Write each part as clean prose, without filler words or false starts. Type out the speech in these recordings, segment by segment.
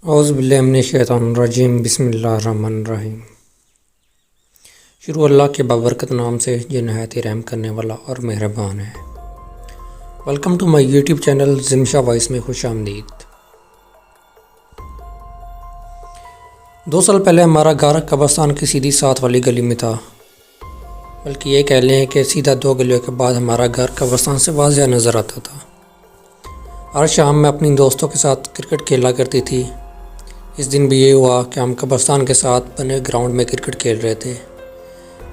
اعوذ باللہ من الشیطان الرجیم بسم اللہ الرحمن الرحیم۔ شروع اللہ کے بابرکت نام سے جو نہایت رحم کرنے والا اور مہربان ہے۔ Welcome to my YouTube channel Zamsha voice میں خوش آمدید۔ 2 سال پہلے ہمارا گھر قبرستان کی سیدھی ساتھ والی گلی میں تھا، بلکہ یہ کہہ لیں کہ سیدھا 2 گلیوں کے بعد ہمارا گھر قبرستان سے واضح نظر آتا تھا۔ ہر شام میں اپنی دوستوں کے ساتھ کرکٹ کھیلا کرتی تھی۔ اس دن بھی یہ ہوا کہ ہم قبرستان کے ساتھ بنے گراؤنڈ میں کرکٹ کھیل رہے تھے۔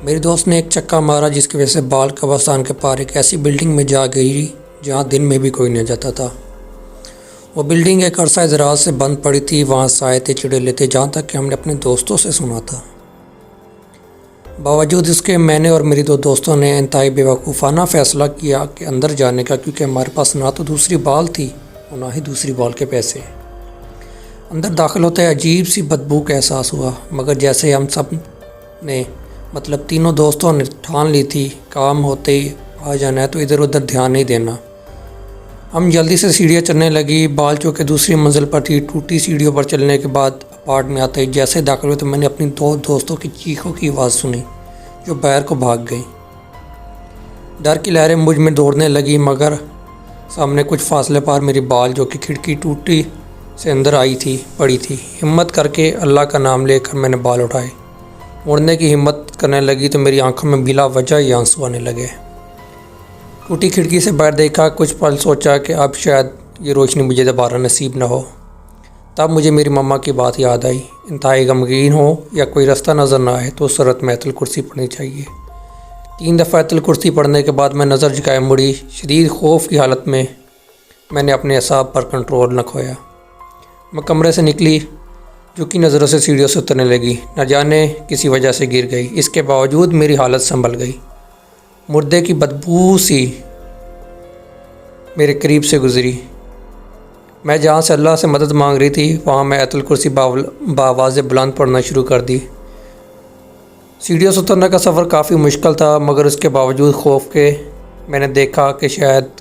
میری دوست نے ایک چکا مارا جس کی وجہ سے بال قبرستان کے پار ایک ایسی بلڈنگ میں جا گئی جہاں دن میں بھی کوئی نہیں جاتا تھا۔ وہ بلڈنگ ایک عرصہ دراز سے بند پڑی تھی، وہاں سائے تھے، چڑیلے تھے، جہاں تک کہ ہم نے اپنے دوستوں سے سنا تھا۔ باوجود اس کے میں نے اور میری 2 دوستوں نے انتہائی بیوقوفانہ فیصلہ کیا کہ اندر جانے کا، کیونکہ ہمارے پاس نہ تو دوسری بال تھی اور نہ ہی دوسری بال کے پیسے۔ اندر داخل ہوتے عجیب سی بدبو کا احساس ہوا، مگر جیسے ہم سب نے تینوں دوستوں نے ٹھان لی تھی کام ہوتے ہی آ جانا ہے تو ادھر ادھر دھیان نہیں دینا۔ ہم جلدی سے سیڑھیاں چلنے لگی۔ بال چونکہ دوسری منزل پر تھی، ٹوٹی سیڑھیوں پر چلنے کے بعد اپارٹ میں آتے ہی جیسے داخل ہوئے تو میں نے اپنی 2 دوستوں کی چیخوں کی آواز سنی جو باہر کو بھاگ گئی۔ ڈر کی لہریں مجھ میں دوڑنے لگی، مگر سامنے کچھ فاصلے پر میری بال جو کہ کھڑکی ٹوٹی سے اندر آئی تھی پڑی تھی۔ ہمت کر کے اللہ کا نام لے کر میں نے بال اٹھائے۔ مڑنے کی ہمت کرنے لگی تو میری آنکھوں میں بلا وجہ ہی آنسو آنے لگے۔ ٹوٹی کھڑکی سے باہر دیکھا، کچھ پل سوچا کہ اب شاید یہ روشنی مجھے دوبارہ نصیب نہ ہو۔ تب مجھے میری ماما کی بات یاد آئی، انتہائی غمگین ہو یا کوئی رستہ نظر نہ آئے تو اس صورت میں آیت الکرسی پڑھنی چاہیے۔ 3 دفعہ آیت الکرسی پڑھنے کے بعد میں نظر جھکائے مڑی۔ شدید خوف کی حالت میں نے اپنے اعصاب پر کنٹرول نہ کھویا۔ میں کمرے سے نکلی، جھکی نظروں سے سیڑھیوں سے اترنے لگی۔ نہ جانے کسی وجہ سے گر گئی، اس کے باوجود میری حالت سنبھل گئی۔ مردے کی بدبو سی میرے قریب سے گزری۔ میں جہاں سے اللہ سے مدد مانگ رہی تھی وہاں میں آیت الکرسی بآواز بلند پڑھنا شروع کر دی۔ سیڑھیوں سے اترنے کا سفر کافی مشکل تھا، مگر اس کے باوجود خوف کے میں نے دیکھا کہ شاید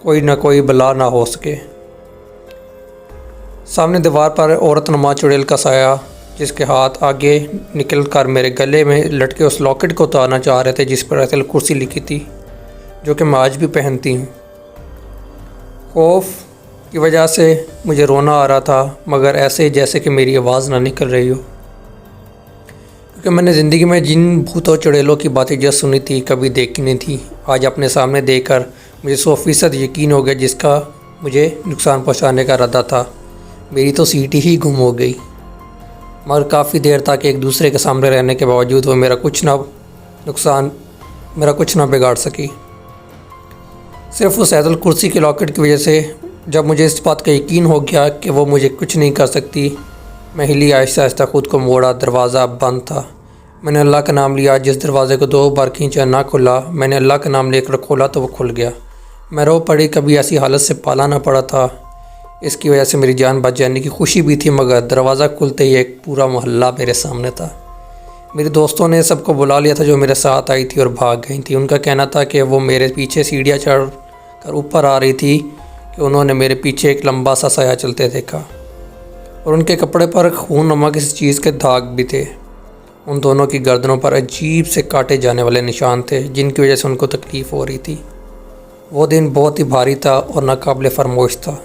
کوئی نہ کوئی بلا نہ ہو سکے۔ سامنے دیوار پر عورت نما چڑیل کا سایہ، جس کے ہاتھ آگے نکل کر میرے گلے میں لٹکے اس لاکٹ کو اتارنا چاہ رہے تھے جس پر آیت الکرسی لکھی تھی، جو کہ میں آج بھی پہنتی ہوں۔ خوف کی وجہ سے مجھے رونا آ رہا تھا، مگر ایسے جیسے کہ میری آواز نہ نکل رہی ہو، کیونکہ میں نے زندگی میں جن بھوتوں چڑیلوں کی باتیں جو سنی تھی کبھی دیکھی نہیں تھی، آج اپنے سامنے دیکھ کر مجھے 100% یقین ہو گیا جس کا مجھے نقصان پہنچانے کا ارادہ تھا۔ میری تو سیٹ ہی گم ہو گئی، مگر کافی دیر تک ایک دوسرے کے سامنے رہنے کے باوجود وہ میرا کچھ نہ بگاڑ سکی، صرف اس آیت الکرسی کے لاکٹ کی وجہ سے۔ جب مجھے اس بات کا یقین ہو گیا کہ وہ مجھے کچھ نہیں کر سکتی، میں ہلی، آہستہ آہستہ خود کو موڑا۔ دروازہ بند تھا۔ میں نے اللہ کا نام لیا۔ جس دروازے کو 2 بار کھینچا نہ کھلا، میں نے اللہ کا نام لے کر کھولا تو وہ کھل گیا۔ میں رو پڑی، کبھی ایسی حالت سے پالا نہ پڑا تھا۔ اس کی وجہ سے میری جان بچ جانے کی خوشی بھی تھی، مگر دروازہ کھلتے ہی ایک پورا محلہ میرے سامنے تھا۔ میری دوستوں نے سب کو بلا لیا تھا جو میرے ساتھ آئی تھی اور بھاگ گئی تھی۔ ان کا کہنا تھا کہ وہ میرے پیچھے سیڑھیاں چڑھ کر اوپر آ رہی تھی کہ انہوں نے میرے پیچھے ایک لمبا سا سایہ چلتے دیکھا، اور ان کے کپڑے پر خون نما کسی چیز کے داغ بھی تھے۔ ان دونوں کی گردنوں پر عجیب سے کاٹے جانے والے نشان تھے جن کی وجہ سے ان کو تکلیف ہو رہی تھی۔ وہ دن بہت ہی بھاری تھا اور ناقابل فراموش تھا۔